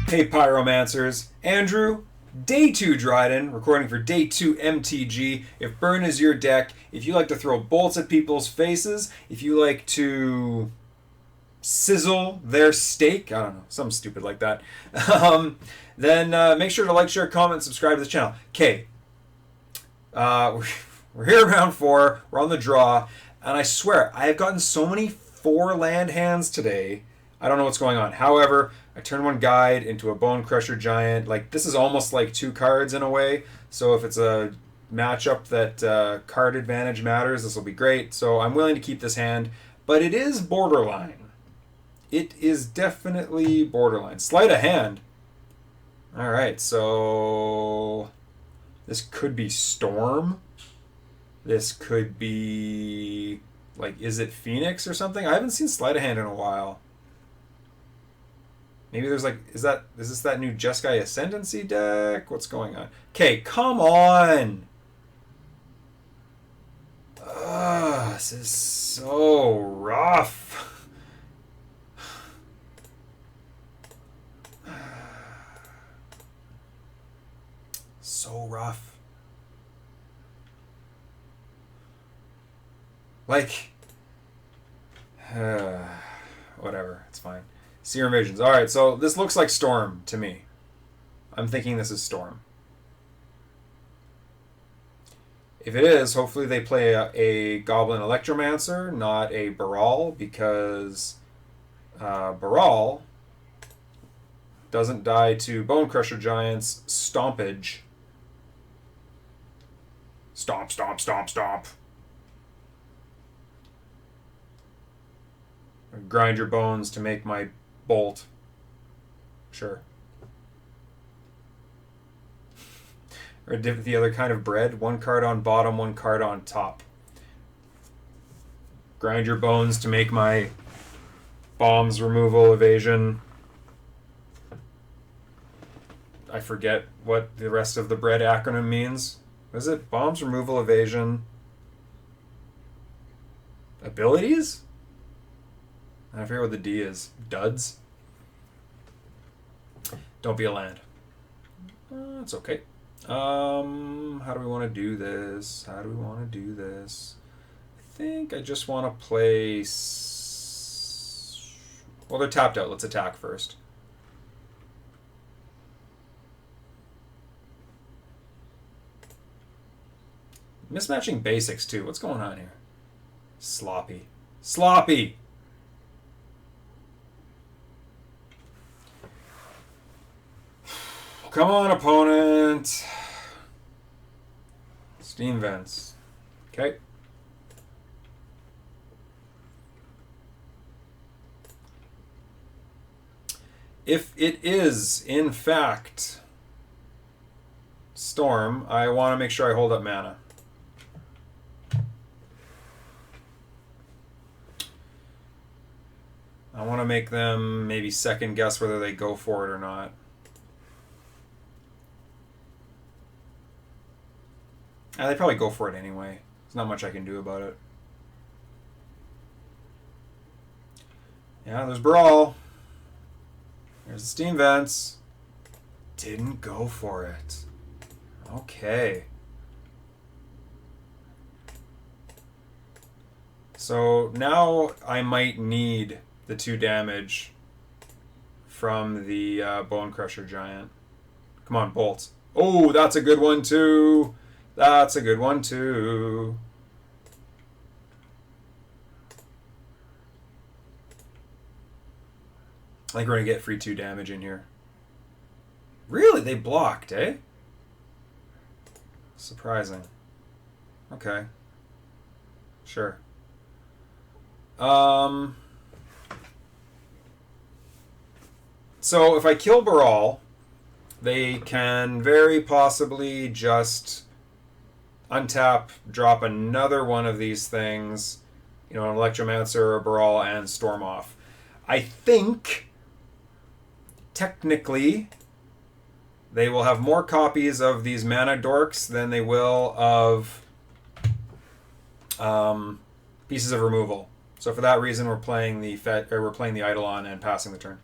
Hey Pyromancers, Andrew, Day 2 Dryden, recording for Day 2 MTG. If Burn is your deck, if you like to throw bolts at people's faces, if you like to sizzle their steak, I don't know, something stupid like that, then make sure to like, share, comment, subscribe to the channel. Okay, we're here round 4, we're on the draw, and I swear, I have gotten so many 4 land hands today, I don't know what's going on. However, I turned one guide into a Bone Crusher Giant. Like, this is almost like 2 cards in a way. So if it's a matchup that card advantage matters, this will be great. So I'm willing to keep this hand. But it is borderline. It is definitely borderline. Sleight of hand. Alright, so this could be Storm. This could be, like, is it Phoenix or something? I haven't seen Sleight of Hand in a while. Maybe there's like, is this that new Jeskai Ascendancy deck? What's going on? Okay, come on! This is so rough. So rough. Like, whatever, it's fine. Serum Visions. Alright, so this looks like Storm to me. I'm thinking this is Storm. If it is, hopefully they play a Goblin Electromancer, not a Baral, because Baral doesn't die to Bone Crusher Giant's Stompage. Stomp, stomp, stomp, stomp. Grind your bones to make my bolt. Sure. Or the other kind of bread. 1 card on bottom, 1 card on top. Grind your bones to make my bombs removal evasion. I forget what the rest of the bread acronym means. What is it? Bombs removal evasion. Abilities? I forget what the D is. Duds? Don't be a land. It's okay. How do we want to do this? How do we want to do this? I think I just want to play... Well, they're tapped out. Let's attack first. Mismatching basics, too. What's going on here? Sloppy. Sloppy! Come on, opponent. Steam Vents. Okay. If it is, in fact, Storm, I want to make sure I hold up mana. I want to make them maybe second guess whether they go for it or not. They probably go for it anyway. There's not much I can do about it. Yeah, there's Brawl. There's the Steam Vents. Didn't go for it. Okay. So now I might need the 2 damage from the Bone Crusher Giant. Come on, Bolt. Oh, that's a good one too. That's a good one, too. I think we're going to get free 2 damage in here. Really? They blocked, eh? Surprising. Okay. Sure. So if I kill Baral, they can very possibly just untap, drop another one of these things, you know, an Electromancer or a Baral, and storm off. I think, technically, they will have more copies of these mana dorks than they will of pieces of removal. So for that reason, we're playing the Eidolon and passing the turn.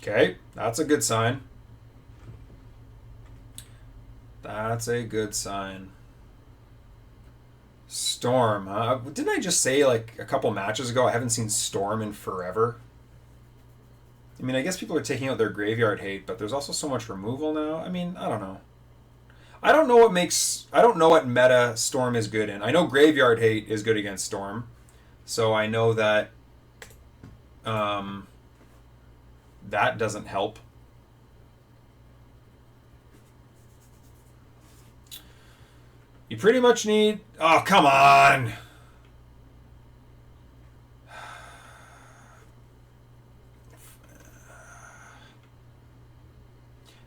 Okay, that's a good sign. That's a good sign. Storm. Didn't I just say like a couple matches ago I haven't seen Storm in forever? I mean, I guess people are taking out their graveyard hate, but there's also so much removal now. I mean, I don't know. I don't know what makes. I don't know what meta Storm is good in. I know graveyard hate is good against Storm, so I know that that doesn't help. You pretty much need. Oh, come on!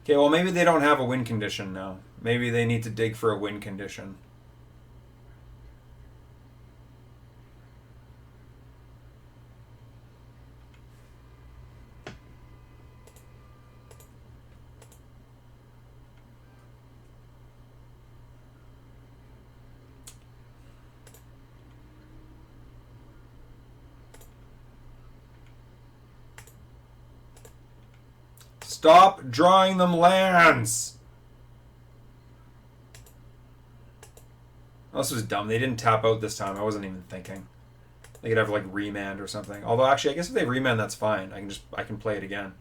Okay, well, maybe they don't have a win condition now. Maybe they need to dig for a win condition. Stop drawing them lands! Oh, this was dumb. They didn't tap out this time. I wasn't even thinking. They could have like remand or something. Although actually, I guess if they remand, that's fine. I can play it again.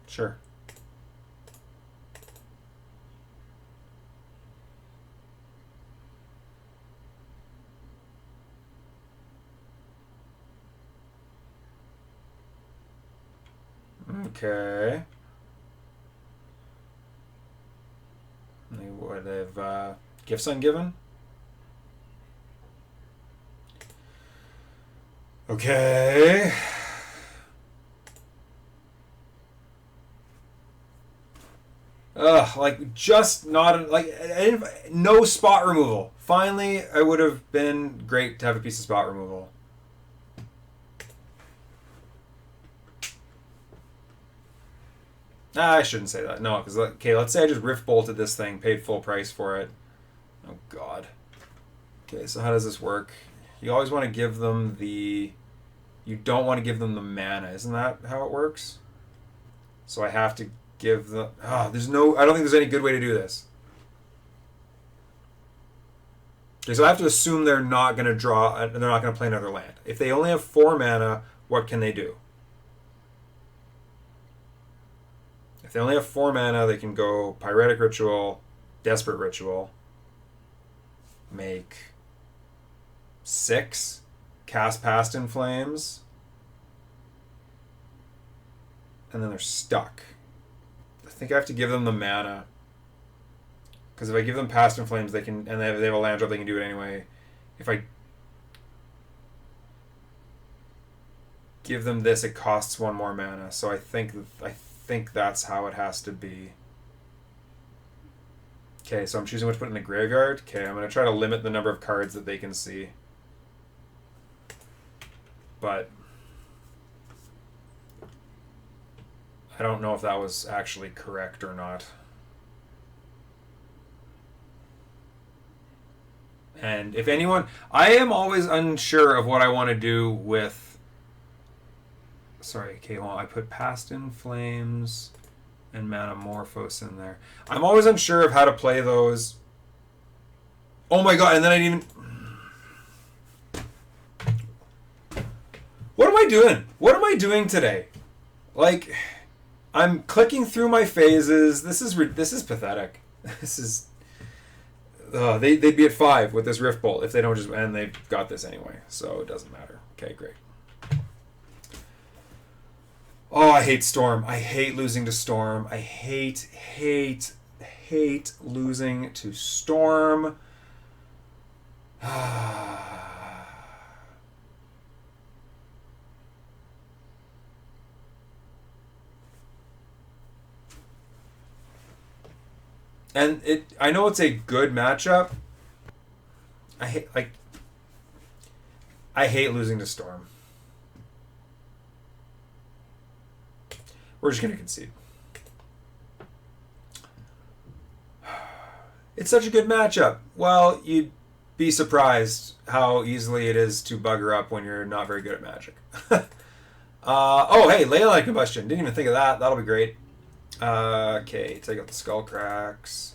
Sure. Okay. They would have gifts ungiven. Okay. Ugh, like just not like no spot removal. Finally, it would have been great to have a piece of spot removal. I shouldn't say that. No, because okay, let's say I just rift bolted this thing, paid full price for it. Oh God. Okay, so how does this work? You always want to give them the. You don't want to give them the mana. Isn't that how it works? So I have to give them. There's no. I don't think there's any good way to do this. Okay, so I have to assume they're not going to draw. They're not going to play another land. If they only have 4 mana, what can they do? If they only have 4 mana, they can go Pyretic Ritual, Desperate Ritual, make 6, cast Past in Flames, and then they're stuck. I think I have to give them the mana. Because if I give them Past in Flames, they can, and they have a land drop, they can do it anyway. If I give them this, it costs 1 more mana. So I think that's how it has to be. Okay, so I'm choosing what to put in the graveyard. Okay, I'm going to try to limit the number of cards that they can see. But I don't know if that was actually correct or not. And if anyone... I am always unsure of what I want to do with... Sorry, okay, hold on. I put Past in Flames and Manamorphose in there. I'm always unsure of how to play those. Oh my God, and then I didn't even... What am I doing? What am I doing today? Like, I'm clicking through my phases. This is pathetic. This is... they'd be at 5 with this Rift Bolt if they don't just... And they've got this anyway, so it doesn't matter. Okay, great. Oh, I hate Storm. I hate losing to Storm. I hate losing to Storm. And I know it's a good matchup. I hate losing to Storm. We're just gonna concede. It's such a good matchup. Well, be surprised how easily it is to bugger up when you're not very good at Magic. Oh, hey, Leyline Combustion. Didn't even think of that. That'll be great. Okay, take out the Skull Cracks.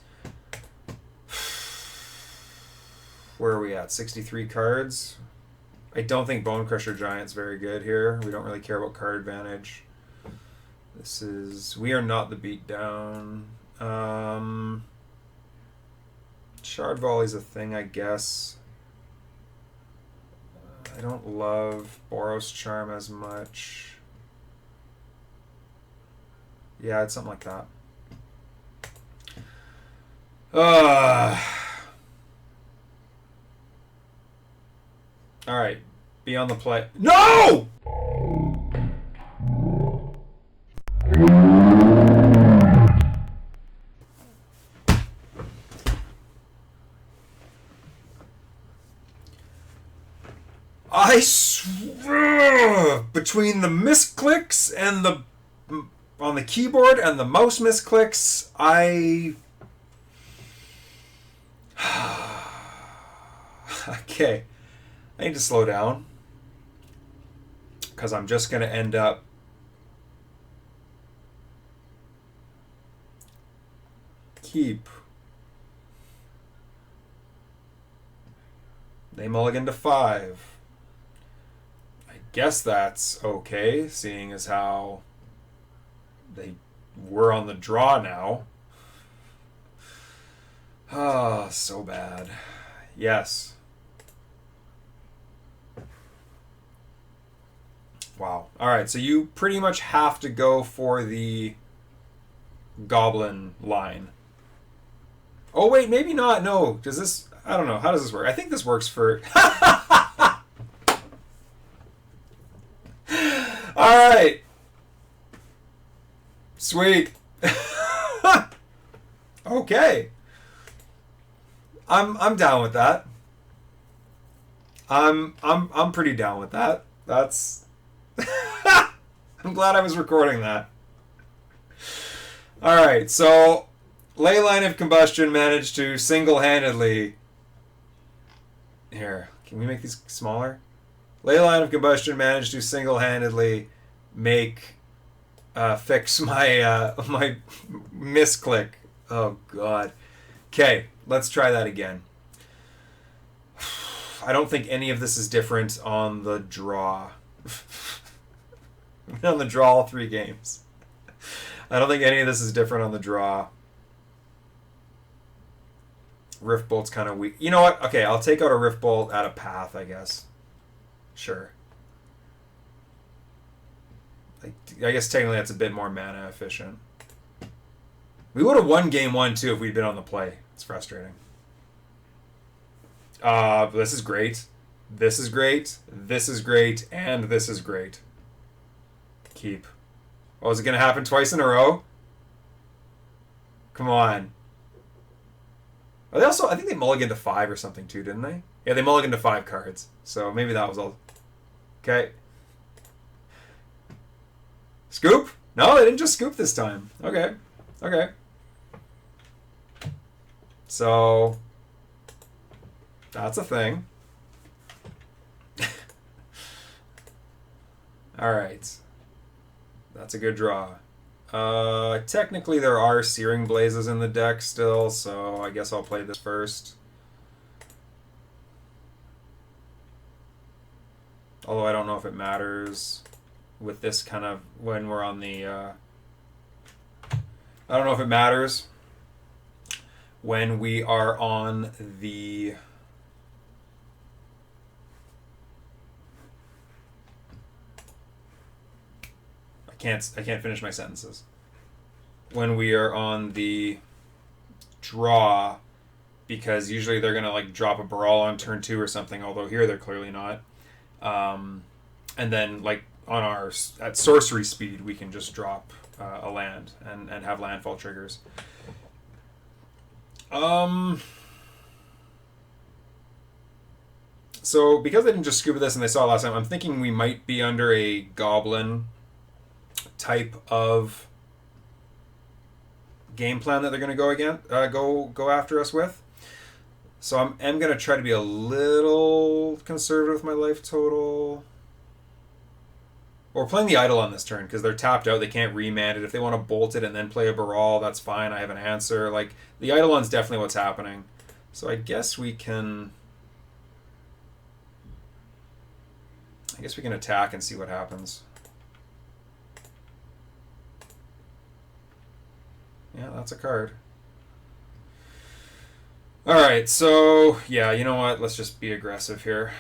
Where are we at? 63 cards. I don't think Bone Crusher Giant's very good here. We don't really care about card advantage. This is... We are not the beatdown. Shard Volley's a thing, I guess. I don't love Boros Charm as much. Yeah, it's something like that. Alright. Be on the play. No! I swear, between the misclicks and the on the keyboard and the mouse misclicks, okay, I need to slow down because I'm just going to end up keep. They mulligan to 5. I guess that's okay, seeing as how they were on the draw now. Ah, so bad. Yes. Wow. Alright, so you pretty much have to go for the Goblin line. Oh, wait, maybe not. No. Does this... I don't know. How does this work? I think this works for... Alright. Sweet. Okay. I'm down with that. I'm pretty down with that. That's I'm glad I was recording that. Alright, so Leyline of Combustion managed to single-handedly... Here, can we make these smaller? Leyline of Combustion managed to single-handedly make... fix my my misclick. Oh, God. Okay, let's try that again. I don't think any of this is different on the draw. On the draw all 3 games. I don't think any of this is different on the draw. Rift Bolt's kind of weak. You know what? Okay, I'll take out a Rift Bolt at a path, I guess. Sure. I guess technically that's a bit more mana efficient. We would have won game 1 too if we'd been on the play. It's frustrating. This is great. This is great. This is great. And this is great. Keep. Oh, is it going to happen twice in a row? Come on. Are they also... I think they mulliganed to 5 or something too, didn't they? Yeah, they mulliganed to 5 cards. So maybe that was all... Okay. Scoop? No, they didn't just scoop this time. Okay. Okay. So... That's a thing. Alright. That's a good draw. Technically there are Searing Blazes in the deck still, so I guess I'll play this first. Although I don't know if it matters with this kind of... when we're on the... I don't know if it matters when we are on the... I can't finish my sentences. When we are on the draw, because usually they're gonna like drop a Brawl on turn 2 or something, although here they're clearly not. And then like on our at sorcery speed, we can just drop a land and have landfall triggers. So because they didn't just scuba this and they saw it last time, I'm thinking we might be under a Goblin type of game plan that they're going to go again, go after us with. So I'm going to try to be a little conservative with my life total. We're playing the Idol on this turn because they're tapped out. They can't remand it. If they want to bolt it and then play a Baral, that's fine. I have an answer. Like, the Eidolon's definitely what's happening. So I guess we can... attack and see what happens. Yeah, that's a card. Alright, so... yeah, you know what? Let's just be aggressive here.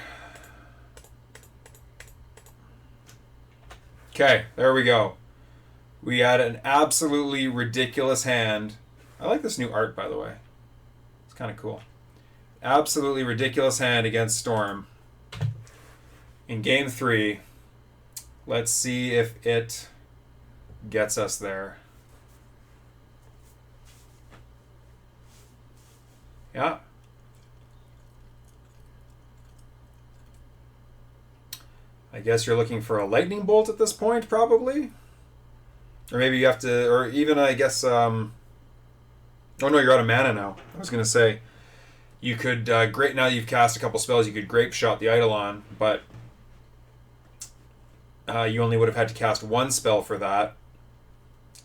Okay, there we go. We had an absolutely ridiculous hand. I like this new art, by the way. It's kind of cool. Absolutely ridiculous hand against Storm. In game 3, let's see if it gets us there. Yeah. I guess you're looking for a lightning bolt at this point, probably? Or maybe you have to, or even, I guess, oh no, you're out of mana now. I was going to say, you could, great, now you've cast a couple spells, you could Grape Shot the Eidolon, but you only would have had to cast one spell for that.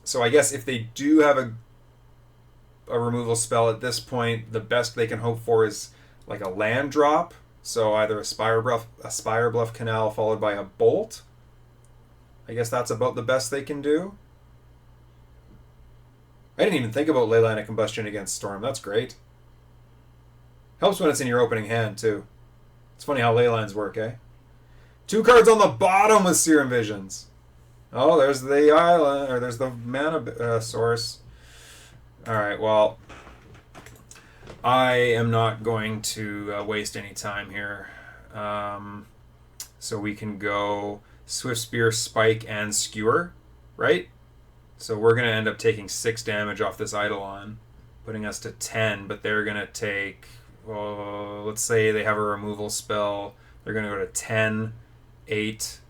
So I guess if they do have a removal spell at this point, the best they can hope for is like a land drop. So either a Spire Bluff Canal followed by a Bolt. I guess that's about the best they can do. I didn't even think about Leyline of Combustion against Storm. That's great. Helps when it's in your opening hand, too. It's funny how Leylines work, eh? 2 cards on the bottom with Serum Visions. Oh, there's the island, or there's the mana source. Alright, well... I am not going to waste any time here. So we can go Swift Spear, Spike, and Skewer, right? So we're going to end up taking 6 damage off this Eidolon, putting us to 10, but they're going to take, well, let's say they have a removal spell. They're going to go to 10, 8.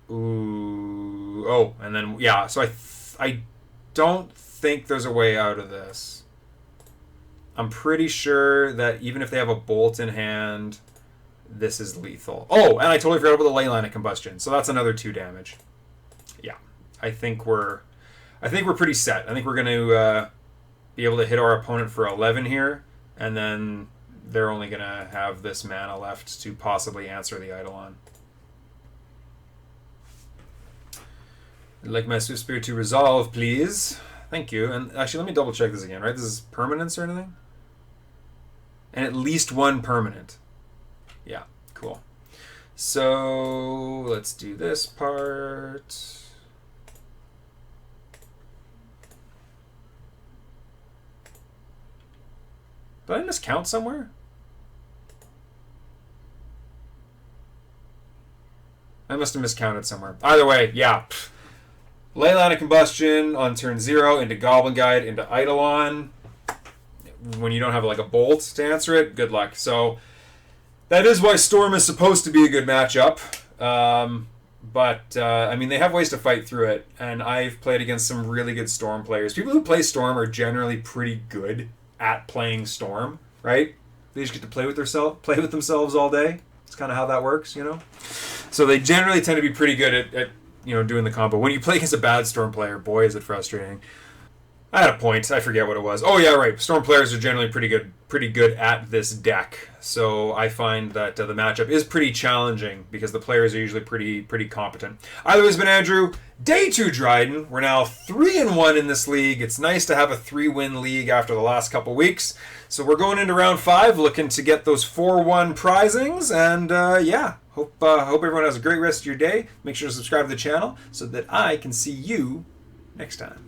Ooh. Oh, and then, yeah, so I don't think there's a way out of this. I'm pretty sure that even if they have a Bolt in hand, this is lethal. Oh, and I totally forgot about the Leyline of Combustion. So that's another 2 damage. Yeah, I think we're pretty set. I think we're going to be able to hit our opponent for 11 here, and then they're only going to have this mana left to possibly answer the Eidolon. I'd like my Swift Spear to resolve, please. Thank you. And actually, let me double check this again, right? This is permanence or anything? And at least 1 permanent. Yeah, cool. So let's do this part. Did I miscount somewhere? I must have miscounted somewhere. Either way, yeah. Leyline of Combustion on turn 0 into Goblin Guide into Eidolon. When you don't have like a Bolt to answer it, good luck. So that is why Storm is supposed to be a good matchup. But I mean, they have ways to fight through it, and I've played against some really good Storm players. People who play Storm are generally pretty good at playing Storm, right? They just get to play with themselves all day. It's kind of how that works, you know. So they generally tend to be pretty good at you know, doing the combo. When you play against a bad Storm player, boy, is it frustrating. I had a point. I forget what it was. Oh yeah, right. Storm players are generally pretty good at this deck. So I find that the matchup is pretty challenging because the players are usually pretty competent. Either way, it's been Andrew. Day 2 Dryden. We're now 3-1 in this league. It's nice to have a 3-win league after the last couple weeks. So we're going into round 5, looking to get those 4-1 prizings. And yeah, hope everyone has a great rest of your day. Make sure to subscribe to the channel so that I can see you next time.